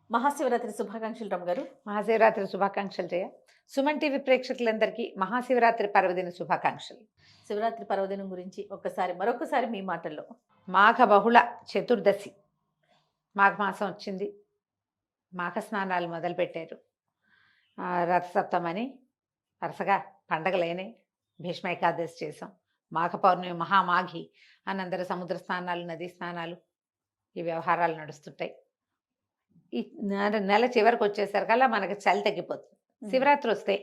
మహాశివరాత్రి శుభాకాంక్షలు రమ్య గారు. మహాశివరాత్రి శుభాకాంక్షలు జయ. సుమన్ టీవీ ప్రేక్షకులందరికీ మహాశివరాత్రి పర్వదిన శుభాకాంక్షలు. శివరాత్రి పర్వదినం గురించి మరొకసారి మీ మాటల్లో. మాఘ బహుళ చతుర్దశి, మాఘమాసం వచ్చింది. మాఘ స్నానాలు మొదలుపెట్టారు. రథసప్తమని వరుసగా పండగలైనాయి. భీష్మ ఏకాదశి చేసాం. మాఘ పౌర్ణమి, మహామాఘి అని అందరూ సముద్ర స్నానాలు, నదీ స్నానాలు, ఈ వ్యవహారాలు నడుస్తుంటాయి. ఈ నెల చివరికి వచ్చేసరికల్లా మనకి చలి తగ్గిపోతుంది. శివరాత్రి వస్తే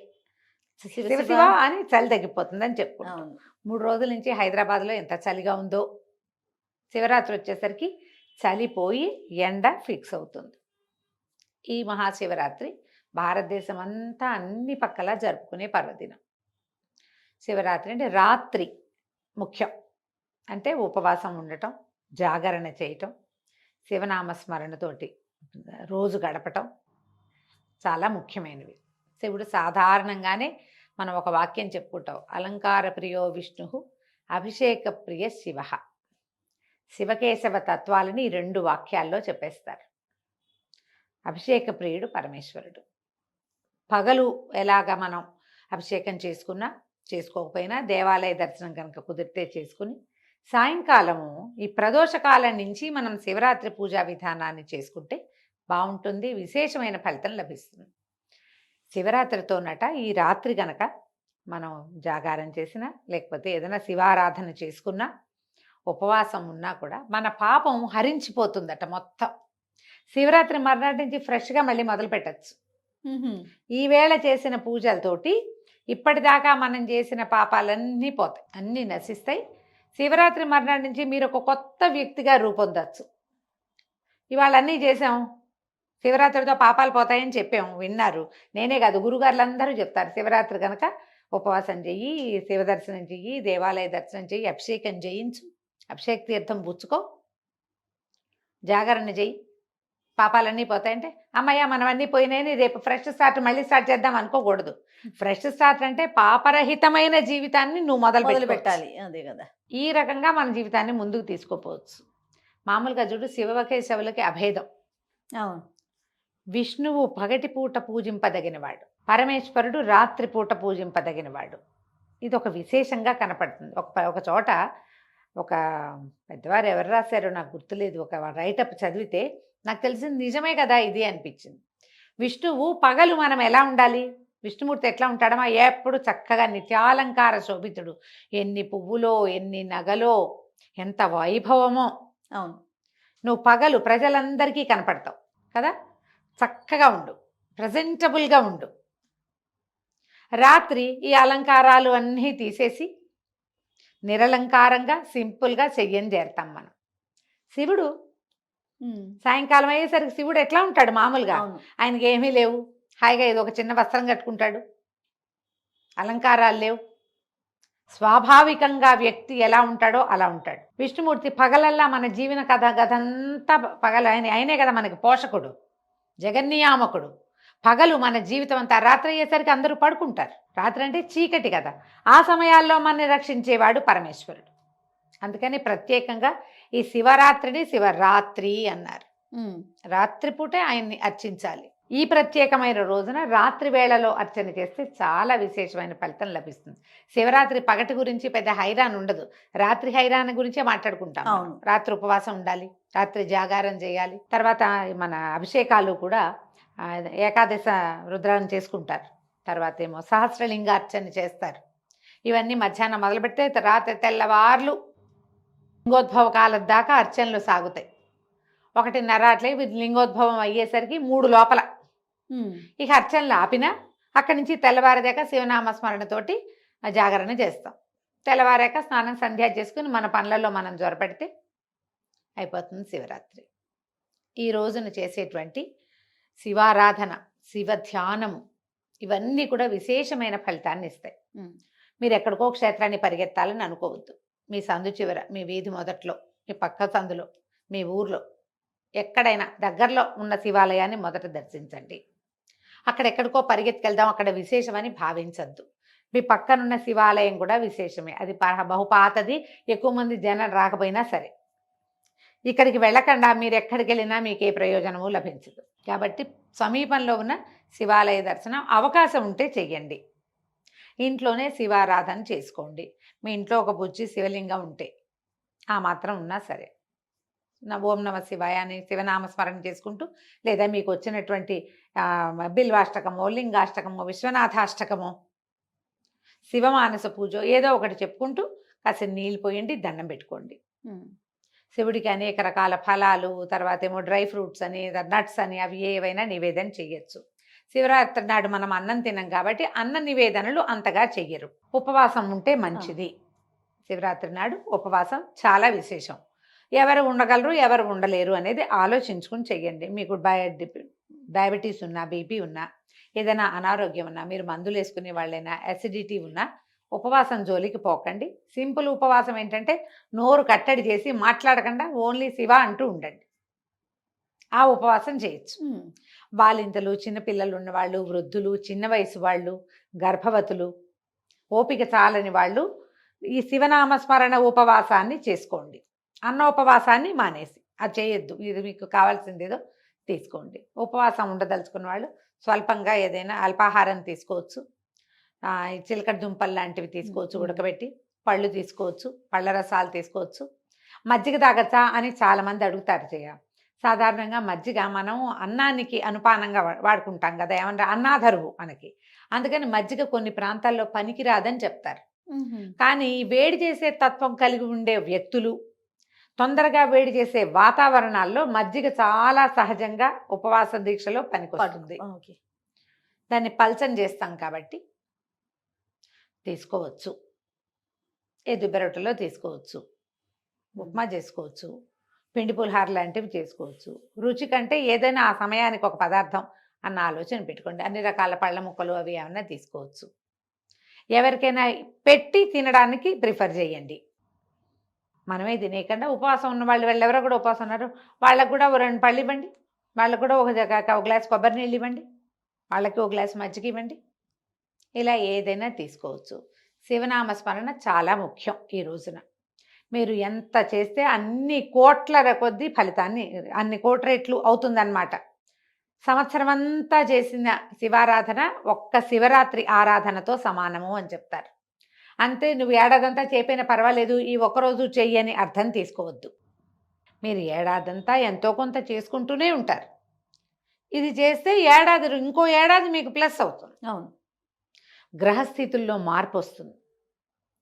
శివ శివ అని చలి తగ్గిపోతుంది అని చెప్పుకుంటాం. 3 రోజుల నుంచి హైదరాబాద్లో ఎంత చలిగా ఉందో, శివరాత్రి వచ్చేసరికి చలిపోయి ఎండ ఫిక్స్ అవుతుంది. ఈ మహాశివరాత్రి భారతదేశం అంతా అన్ని పక్కలా జరుపుకునే పర్వదినం. శివరాత్రి అంటే రాత్రి ముఖ్యం. అంటే ఉపవాసం ఉండటం, జాగరణ చేయటం, శివనామస్మరణతోటి రోజు గడపటం చాలా ముఖ్యమైనవి. శివుడు సాధారణంగానే మనం ఒక వాక్యం చెప్పుకుంటాం, అలంకార ప్రియో విష్ణు అభిషేక ప్రియ శివ. శివకేశవ తత్వాలని 2 వాక్యాల్లో చెప్పేస్తారు. అభిషేక ప్రియుడు పరమేశ్వరుడు. పగలు ఎలాగ మనం అభిషేకం చేసుకున్నా చేసుకోకపోయినా దేవాలయ దర్శనం కనుక కుదిరితే చేసుకుని, సాయంకాలము ఈ ప్రదోషకాలం నుంచి మనం శివరాత్రి పూజా విధానాన్ని చేసుకుంటే బాగుంటుంది. విశేషమైన ఫలితం లభిస్తుంది. శివరాత్రితోనట ఈ రాత్రి గనక మనం జాగారం చేసినా, లేకపోతే ఏదైనా శివారాధన చేసుకున్నా, ఉపవాసం ఉన్నా కూడా మన పాపం హరించిపోతుందట మొత్తం. శివరాత్రి మర్నాటి నుంచి ఫ్రెష్గా మళ్ళీ మొదలు పెట్టచ్చు. ఈవేళ చేసిన పూజలతోటి ఇప్పటిదాకా మనం చేసిన పాపాలన్నీ పోతాయి, అన్నీ నశిస్తాయి. శివరాత్రి మర్నాటి నుంచి మీరు ఒక కొత్త వ్యక్తిగా రూపొందచ్చు. ఇవాళ అన్నీ చేసాం, శివరాత్రితో పాపాలు పోతాయని చెప్పాము, విన్నారు. నేనే కాదు, గురుగారులందరూ చెప్తారు, శివరాత్రి కనుక ఉపవాసం చెయ్యి, శివదర్శనం చెయ్యి, దేవాలయ దర్శనం చెయ్యి, అభిషేకం చేయించు, అభిషేక తీర్థం పుచ్చుకో, జాగరణ చెయ్యి, పాపాలన్నీ పోతాయంటే అమ్మయ్య మనం అన్నీ పోయినాయని రేపు ఫ్రెష్ స్టార్ట్ మళ్ళీ స్టార్ట్ చేద్దాం అనుకోకూడదు. ఫ్రెష్ స్టార్ట్ అంటే పాపరహితమైన జీవితాన్ని నువ్వు మొదలు పెట్టాలి. అదే కదా. ఈ రకంగా మన జీవితాన్ని ముందుకు తీసుకోపోవచ్చు. మామూలుగా చూడు, శివకేశవులకి అభేదం. అవును. విష్ణువు పగటిపూట పూజింపదగినవాడు, పరమేశ్వరుడు రాత్రిపూట పూజింపదగినవాడు. ఇది ఒక విశేషంగా కనపడుతుంది. ఒక చోట ఒక పెద్దవారు ఎవరు రాశారో నాకు గుర్తులేదు, ఒక రైటప్ చదివితే నాకు తెలిసింది నిజమే కదా ఇది అనిపించింది. విష్ణువు పగలు మనం ఎలా ఉండాలి, విష్ణుమూర్తి ఎట్లా ఉంటాడమా, ఎప్పుడు చక్కగా నిత్యాలంకార శోభితుడు, ఎన్ని పువ్వులో ఎన్ని నగలో ఎంత వైభవమో. అవును. నువ్వు పగలు ప్రజలందరికీ కనపడతావు కదా, చక్కగా ఉండు, ప్రజెంటబుల్గా ఉండు. రాత్రి ఈ అలంకారాలు అన్నీ తీసేసి నిరలంకారంగా సింపుల్గా చెయ్యని చేరుతాం మనం. శివుడు సాయంకాలం అయ్యేసరికి శివుడు ఎట్లా ఉంటాడు మామూలుగా, ఆయనకి ఏమీ లేవు, హాయిగా ఏదో ఒక చిన్న వస్త్రం కట్టుకుంటాడు, అలంకారాలు లేవు. స్వాభావికంగా వ్యక్తి ఎలా ఉంటాడో అలా ఉంటాడు. విష్ణుమూర్తి పగలల్లా మన జీవన గదంతా పగలు ఆయనే కదా మనకి పోషకుడు, జగన్నియామకుడు. పగలు మన జీవితం అంతా, రాత్రి అయ్యేసరికి అందరూ పడుకుంటారు. రాత్రి అంటే చీకటి కదా, ఆ సమయాల్లో మనని రక్షించేవాడు పరమేశ్వరుడు. అందుకని ప్రత్యేకంగా ఈ శివరాత్రిని శివరాత్రి అన్నారు. రాత్రిపూటే ఆయన్ని అర్చించాలి. ఈ ప్రత్యేకమైన రోజున రాత్రి వేళలో అర్చన చేస్తే చాలా విశేషమైన ఫలితం లభిస్తుంది. శివరాత్రి పగటి గురించి పెద్ద హైరాన్ ఉండదు, రాత్రి హైరాన్ గురించే మాట్లాడుకుంటాం. రాత్రి ఉపవాసం ఉండాలి, రాత్రి జాగారం చేయాలి. తర్వాత మన అభిషేకాలు కూడా ఏకాదశ రుద్రాన్ని చేసుకుంటారు. తర్వాత ఏమో సహస్రలింగార్చన చేస్తారు. ఇవన్నీ మధ్యాహ్నం మొదలు పెడితే రాత్రి తెల్లవార్లు లింగోద్భవ కాలం దాకా అర్చనలు సాగుతాయి. 1:30 అట్లే లింగోద్భవం అయ్యేసరికి 3 లోపల ఇక అర్చనలు ఆపినా అక్కడి నుంచి తెల్లవారేదాకా శివనామస్మరణతోటి జాగరణ చేస్తాం. తెల్లవారాక స్నానం సంధ్య చేసుకుని మన పనులలో మనం జ్వరపెడితే అయిపోతుంది శివరాత్రి. ఈ రోజున చేసేటువంటి శివారాధన, శివ ధ్యానము, ఇవన్నీ కూడా విశేషమైన ఫలితాన్ని ఇస్తాయి. మీరు ఎక్కడికో క్షేత్రాన్ని పరిగెత్తాలని అనుకోవద్దు. మీ సందు చివర, మీ వీధి మొదట్లో, మీ పక్క సందులో, మీ ఊర్లో ఎక్కడైనా దగ్గరలో ఉన్న శివాలయాన్ని మొదట దర్శించండి. అక్కడెక్కడికో పరిగెత్తుకెళ్దాం, అక్కడ విశేషమని భావించద్దు. మీ పక్కనున్న శివాలయం కూడా విశేషమే, అది బహుపాతది, ఎక్కువ మంది జనం రాకపోయినా సరే. ఇక్కడికి వెళ్ళకుండా మీరు ఎక్కడికి వెళ్ళినా మీకు ఏ ప్రయోజనము లభించదు. కాబట్టి సమీపంలో ఉన్న శివాలయ దర్శనం అవకాశం ఉంటే చెయ్యండి. ఇంట్లోనే శివారాధన చేసుకోండి. మీ ఇంట్లో ఒక బుజ్జి శివలింగం ఉంటే ఆ మాత్రం ఉన్నా సరే ఓం నమ శివాయ అని శివనామస్మరణ చేసుకుంటూ, లేదా మీకు వచ్చినటువంటి బిల్వాష్టకమో, లింగాష్టకమో, విశ్వనాథాష్టకమో, శివమానస పూజ ఏదో ఒకటి చెప్పుకుంటూ కాస్త నీళ్ళు పోయండి, దండం పెట్టుకోండి. శివుడికి అనేక రకాల ఫలాలు, తర్వాత ఏమో డ్రై ఫ్రూట్స్ అని, నట్స్ అని, అవి ఏవైనా నివేదన చెయ్యొచ్చు. శివరాత్రి నాడు మనం అన్నం తినం కాబట్టి అన్న నివేదనలు అంతగా చెయ్యరు. ఉపవాసం ఉంటే మంచిది. శివరాత్రి నాడు ఉపవాసం చాలా విశేషం. ఎవరు ఉండగలరు, ఎవరు ఉండలేరు అనేది ఆలోచించుకుని చెయ్యండి. మీకు డయాబెటీస్ ఉన్నా, బీపీ ఉన్నా, ఏదైనా అనారోగ్యం ఉన్నా, మీరు మందులు వేసుకునే వాళ్ళైనా, అసిడిటీ ఉన్నా ఉపవాసం జోలికి పోకండి. సింపుల్ ఉపవాసం ఏంటంటే నోరు కట్టడి చేసి మాట్లాడకుండా ఓన్లీ శివ అంటూ ఉండండి. ఆ ఉపవాసం చేయొచ్చు. బాలింతలు, చిన్నపిల్లలు ఉన్నవాళ్ళు, వృద్ధులు, చిన్న వయసు వాళ్ళు, గర్భవతులు, ఓపిక చాలని వాళ్ళు ఈ శివనామస్మరణ ఉపవాసాన్ని చేసుకోండి. అన్న ఉపవాసాన్ని మానేసి అది చేయొద్దు. ఇది మీకు కావాల్సిందేదో తీసుకోండి. ఉపవాసం ఉండదలుచుకున్న వాళ్ళు స్వల్పంగా ఏదైనా అల్పాహారం తీసుకోవచ్చు. చిలకడ దుంపలు లాంటివి తీసుకోవచ్చు ఉడకబెట్టి, పళ్ళు తీసుకోవచ్చు, పళ్ళ రసాలు తీసుకోవచ్చు. మజ్జిగ తాగచ్చా అని చాలామంది అడుగుతారు. సాధారణంగా మజ్జిగ మనం అన్నానికి అనుపానంగా వాడుకుంటాం కదా, ఏమన్నా అన్నాధరువు మనకి. అందుకని మజ్జిగ కొన్ని ప్రాంతాల్లో పనికిరాదని చెప్తారు. కానీ వేడి చేసే తత్వం కలిగి ఉండే వ్యక్తులు, తొందరగా వేడి చేసే వాతావరణాల్లో మజ్జిగ చాలా సహజంగా ఉపవాస దీక్షలో పనికొస్తుంది. దాన్ని పల్చం చేస్తాం కాబట్టి తీసుకోవచ్చు. ఎదుబెరొట్టలో తీసుకోవచ్చు, ఉప్మా చేసుకోవచ్చు, పిండి పులిహార లాంటివి చేసుకోవచ్చు. రుచి కంటే ఏదైనా ఆ సమయానికి ఒక పదార్థం అన్న ఆలోచన పెట్టుకోండి. అన్ని రకాల పళ్ళ ముక్కలు అవి ఏమన్నా తీసుకోవచ్చు. ఎవరికైనా పెట్టి తినడానికి ప్రిఫర్ చేయండి. మనమే తినేయకుండా ఉపవాసం ఉన్న వాళ్ళు ఎవరో కూడా ఉపవాసం ఉన్నారు, వాళ్ళకు కూడా 2 పళ్ళు ఇవ్వండి, వాళ్ళకు కూడా ఒక గ్లాస్ కొబ్బరి నీళ్ళు ఇవ్వండి, వాళ్ళకి ఒక గ్లాస్ మజ్జిగ ఇవ్వండి. ఇలా ఏదైనా తీసుకోవచ్చు. శివనామస్మరణ చాలా ముఖ్యం. ఈ రోజున మీరు ఎంత చేస్తే అన్ని కోట్ల కొద్దీ ఫలితాన్ని, అన్ని కోట్ల రెట్లు అవుతుందన్నమాట. సంవత్సరం అంతా చేసిన శివారాధన ఒక్క శివరాత్రి ఆరాధనతో సమానము అని చెప్తారు. అంతే, నువ్వు ఏడాదంతా చేయకపోయినా పర్వాలేదు, ఈ ఒక్కరోజు చెయ్యని అర్థం తీసుకోవద్దు. మీరు ఏడాదంతా ఎంతో కొంత చేసుకుంటూనే ఉంటారు. ఇది చేస్తే ఇంకో ఏడాది మీకు ప్లస్ అవుతుంది. అవును, గ్రహస్థితుల్లో మార్పు వస్తుంది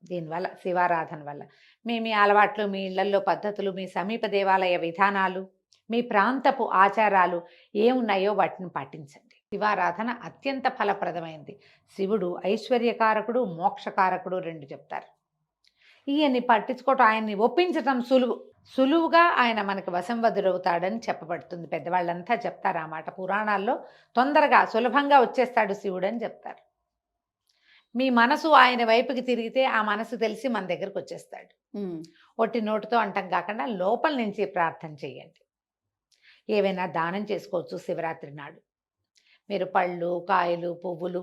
దీనివల్ల, శివారాధన వల్ల. మీ అలవాట్లు, మీ ఇళ్లల్లో పద్ధతులు, మీ సమీప దేవాలయ విధానాలు, మీ ప్రాంతపు ఆచారాలు ఏమున్నాయో వాటిని పాటించండి. శివారాధన అత్యంత ఫలప్రదమైంది. శివుడు ఐశ్వర్యకారకుడు, మోక్షకారకుడు 2 చెప్తారు. ఈయన్ని పట్టించుకోవటం, ఆయన్ని ఒప్పించటం సులువుగా ఆయన మనకి వశంవదుడవుతాడని చెప్పబడుతుంది. పెద్దవాళ్ళంతా చెప్తారు ఆ మాట. పురాణాల్లో తొందరగా సులభంగా వచ్చేస్తాడు శివుడు అని చెప్తారు. మీ మనసు ఆయన వైపుకి తిరిగితే ఆ మనసు తెలిసి మన దగ్గరకు వచ్చేస్తాడు. ఒట్టి నోటితో అంటాం కాకుండా లోపల నుంచి ప్రార్థన చేయండి. ఏవైనా దానం చేసుకోవచ్చు శివరాత్రి నాడు. మీరు పళ్ళు, కాయలు, పువ్వులు,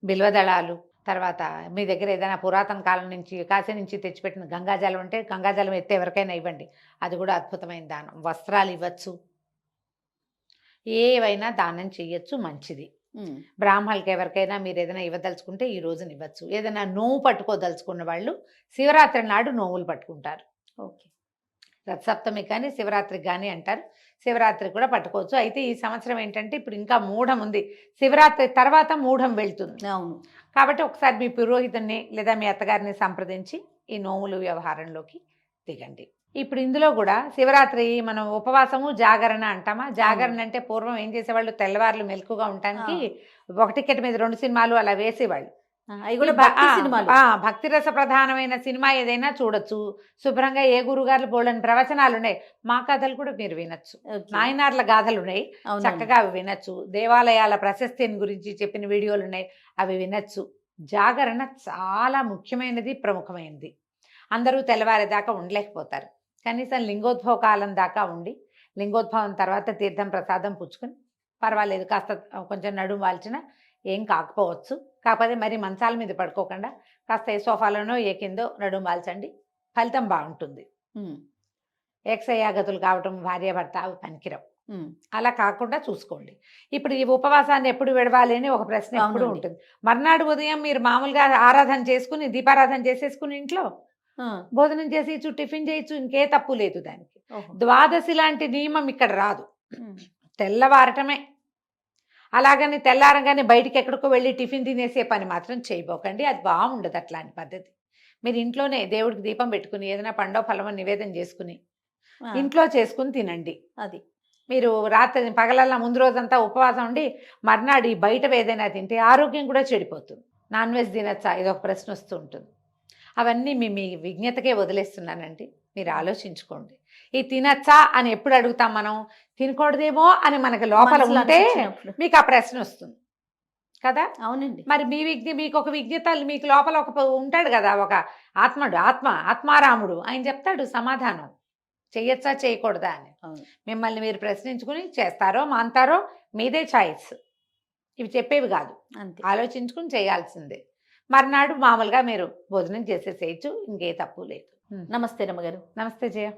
బిల్వదళాలు, తర్వాత మీ దగ్గర ఏదైనా పురాతన కాలం నుంచి కాశీ నుంచి తెచ్చిపెట్టిన గంగాజలం ఉంటే గంగాజలం ఎత్తే ఎవరికైనా ఇవ్వండి, అది కూడా అద్భుతమైన దానం. వస్త్రాలు ఇవ్వచ్చు, ఏవైనా దానం చేయొచ్చు, మంచిది. బ్రాహ్మణులకి ఎవరికైనా మీరు ఏదైనా ఇవ్వదలుచుకుంటే ఈ రోజున ఇవ్వచ్చు. ఏదైనా నోవు పట్టుకోదలుచుకున్న వాళ్ళు శివరాత్రి నాడు నోవులు పట్టుకుంటారు. ఓకే, రథసప్తమి కానీ శివరాత్రికి కానీ అంటారు. శివరాత్రి కూడా పట్టుకోవచ్చు. అయితే ఈ సంవత్సరం ఏంటంటే ఇప్పుడు ఇంకా మూఢం ఉంది, శివరాత్రి తర్వాత మూఢం వెళ్తుంది. అవును, కాబట్టి ఒకసారి మీ పురోహితుడిని లేదా మీ అత్తగారిని సంప్రదించి ఈ నోములు వ్యవహారంలోకి దిగండి. ఇప్పుడు ఇందులో కూడా శివరాత్రి మనం ఉపవాసము, జాగరణ అంటామా. జాగరణ అంటే పూర్వం ఏం చేసేవాళ్ళు, తెల్లవారులు మెలకుగా ఉండటానికి ఒక టికెట్ మీద 2 సినిమాలు అలా వేసేవాళ్ళు. భక్తి రస ప్రధానమైన సినిమా ఏదైనా చూడొచ్చు. శుభ్రంగా ఏ గురుగారులు బోళ్ళని ప్రవచనాలు ఉన్నాయి, మా కథలు కూడా మీరు వినొచ్చు. నాయనార్ల గాథలు ఉన్నాయి, చక్కగా అవి వినొచ్చు. దేవాలయాల ప్రశస్తిని గురించి చెప్పిన వీడియోలు ఉన్నాయి, అవి వినొచ్చు. జాగరణ చాలా ముఖ్యమైనది, ప్రముఖమైనది. అందరూ తెల్లవారేదాకా ఉండలేకపోతారు. కనీసం లింగోద్భవ కాలం దాకా ఉండి, లింగోద్భవం తర్వాత తీర్థం ప్రసాదం పుచ్చుకొని పర్వాలేదు, కాస్త కొంచెం నడుము వాల్చినా ఏం కాకపోవచ్చు. కాకపోతే మరి మంచాల మీద పడుకోకుండా కాస్త ఏ సోఫాలోనో ఏ కిందో నడుము వాల్చండి, ఫలితం బాగుంటుంది. ఏకశయ్యాగతులు కావటం భార్యాభర్త అవి పనికిరావు. ఉమ్, అలా కాకుండా చూసుకోండి. ఇప్పుడు ఈ ఉపవాసాన్ని ఎప్పుడు విడవాలి అని ఒక ప్రశ్న ఎప్పుడు అవునండి. ఉంటుంది. మర్నాడు ఉదయం మీరు మామూలుగా ఆరాధన చేసుకుని దీపారాధన చేసేసుకుని ఇంట్లో ఆ, భోజనం చేసేయచ్చు, టిఫిన్ చేయొచ్చు, ఇంకే తప్పు లేదు దానికి. ఓహో. ద్వాదశి లాంటి నియమం ఇక్కడ రాదు. ఉమ్, తెల్లవారటమే. అలాగని తెల్లారగానే బయటికి ఎక్కడికో వెళ్ళి టిఫిన్ తినేసే పని మాత్రం చేయబోకండి. అది బాగుండదు అట్లాంటి పద్ధతి. మీరు ఇంట్లోనే దేవుడికి దీపం పెట్టుకుని ఏదైనా పండో ఫలమో నివేదన చేసుకుని ఆ, ఇంట్లో చేసుకుని తినండి. అది మీరు రాత్రి పగలల్లా ముందు రోజంతా ఉపవాసం ఉండి మర్నాడు ఈ బయట ఏదైనా తింటే ఆరోగ్యం కూడా చెడిపోతుంది. నాన్ వెజ్ తినచ్చా, ఇదొక ప్రశ్న వస్తూ ఉంటుంది. అవన్నీ మీ విజ్ఞతకే వదిలేస్తున్నానండి. మీరు ఆలోచించుకోండి. ఈ తినచ్చా అని ఎప్పుడు అడుగుతాం మనం? తినకూడదేమో అని మనకి లోపల మనసులో ఉంటే అనిపించినప్పుడు. మీకు ఆ ప్రశ్న వస్తుంది కదా. అవునండి. మరి మీకు ఒక విజ్ఞత, మీకు లోపల ఒక ఉంటాడు కదా, ఒక ఆత్మారాముడు. ఆయన చెప్తాడు సమాధానం, చెయ్యొచ్చా చేయకూడదా అని. అవును. మిమ్మల్ని మీరు ప్రశ్నించుకుని చేస్తారో మాంతారో మీదే చాయిస్. ఇవి చెప్పేవి కాదు, అంతే. ఆలోచించుకుని చేయాల్సిందే. మర్నాడు మామూలుగా మీరు భోజనం చేసేసేయచ్చు, ఇంకే తప్పు లేదు. నమస్తే రమ్మగారు. నమస్తే జయ.